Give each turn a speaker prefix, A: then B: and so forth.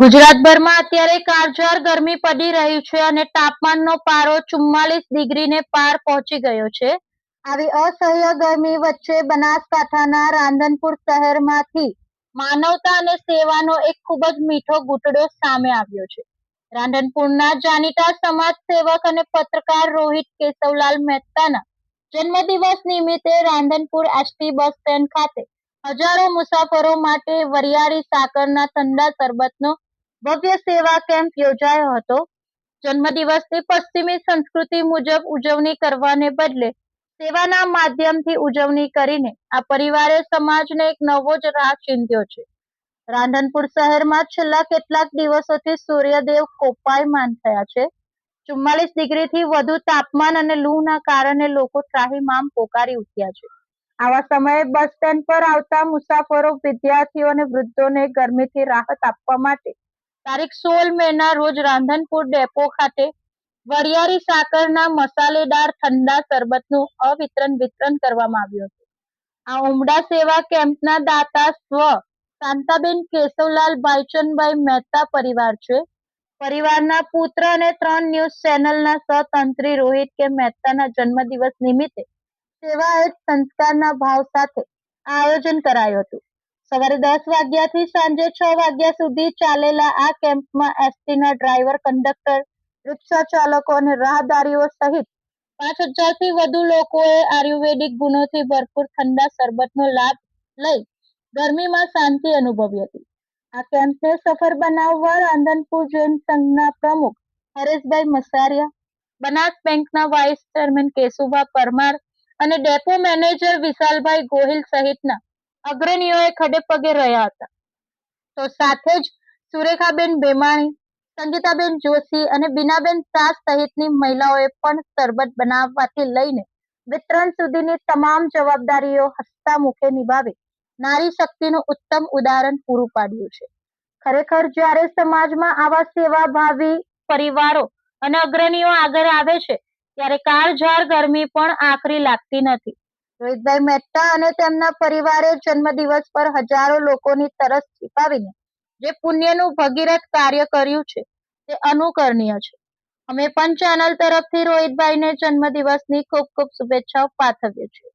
A: ગુજરાતભરમાં અત્યારે કાળઝાળ ગરમી પડી રહી છે અને તાપમાનનો પારો 44 ડિગ્રીને પાર પહોંચી ગયો છે. આવી અસહ્ય ગરમી વચ્ચે બનાસકાંઠાના રાંધનપુર શહેરમાંથી માનવતા અને સેવાનો એક ખૂબ જ મીઠો ઘૂંટડો સામે આવ્યો છે. રાંધનપુરના જાણીતા સમાજ સેવક અને પત્રકાર રોહિત કેશવલાલ મહેતાના જન્મદિવસ નિમિત્તે રાંધનપુર એસટી બસ સ્ટેન્ડ ખાતે હજારો મુસાફરો માટે વરિયાળી સાકરના ઠંડા શરબતનો ભવ્ય સેવા કેમ્પ યોજાયો હતો. જન્મદિવસની પશ્ચિમી સંસ્કૃતિ મુજબ ઉજવણી કરવાને બદલે સેવાના માધ્યમથી ઉજવણી કરીને આ પરિવારે સમાજને એક નવો જ રાહ ચીંધ્યો છે. રાંધનપુર શહેરમાં છેલ્લા કેટલાક દિવસોથી સૂર્યદેવ કોપાયમાન થયા છે. 44 ડિગ્રીથી વધુ તાપમાન અને લૂના કારણે લોકો ત્રાહિમામ પોકારી ઉઠ્યા છે. આવા સમયે બસ સ્ટેન્ડ પર આવતા મુસાફરો, વિદ્યાર્થીઓ અને વૃદ્ધોને ગરમીથી રાહત આપવા માટે તારીખ 16 મેના રોજ રાંધનપુર ડેપો ખાતે વરિયાળી સાકરના મસાલેદાર ઠંડા શરબતનું વિતરણ કરવામાં આવ્યું હતું. આ ઉમદા સેવા કેમ્પના દાતા સ્વ શાંતાબેન કેશવલાલ ભાઈચંદભાઈ મહેતા પરિવાર છે. પરિવારના પુત્ર અને 3 ન્યૂઝ ચેનલના સહતંત્રી રોહિત કે મહેતાના જન્મદિવસ નિમિત્તે સેવા એ જ સંસ્કારના ભાવ સાથે આ આયોજન કરાયું હતું. સવારે 10 વાગ્યાથી સાંજે 6 વાગ્યા સુધી ચાલેલા આ કેમ્પમાં એસટીના ડ્રાઈવર, કંડક્ટર, રિક્ષા ચાલકો અને રાહદારીઓ સહિત 5000થી વધુ લોકોએ આયુર્વેદિક ગુણોથી ભરપૂર ઠંડા શરબતનો લાભ લઈ ગરમીમાં શાંતિ અનુભવી હતી. આ કેમ્પને સફળ બનાવવા રાંધનપુર જૈન સંઘના પ્રમુખ હરેશભાઈ મસારિયા, બનાસ બેંકના વાઇસ ચેરમેન કેશુભા પરમાર અને ડેપો મેનેજર વિશાલભાઈ ગોહિલ સહિતના અગ્રણીઓએ ખડેપગે રહ્યા હતા. તો સાથે જ સુરેખાબેન ભેમાણી, સંગીતાબેન જોશી અને બીનાબેન શાહ સહિતની મહિલાઓએ પણ શરબત બનાવવાથી લઈને વિતરણ સુધીની તમામ જવાબદારીઓ હસતા મુખે નિભાવી નારી શક્તિનું ઉત્તમ ઉદાહરણ પૂરું પાડ્યું છે. ખરેખર જ્યારે સમાજમાં આવા સેવાભાવી પરિવારો અને અગ્રણીઓ આગળ આવે છે ત્યારે કાળઝાળ ગરમી પણ આકરી લાગતી નથી. રોહિતભાઈ મહેતા અને તેમના પરિવારે જન્મદિવસ પર હજારો લોકોની તરસ છીપાવીને જે પુણ્યનું ભગીરથ કાર્ય કર્યું છે તે અનુકરણીય છે. અમે પણ ચેનલ તરફથી રોહિતભાઈને જન્મદિવસની ખૂબ ખૂબ શુભેચ્છાઓ પાઠવીએ છીએ.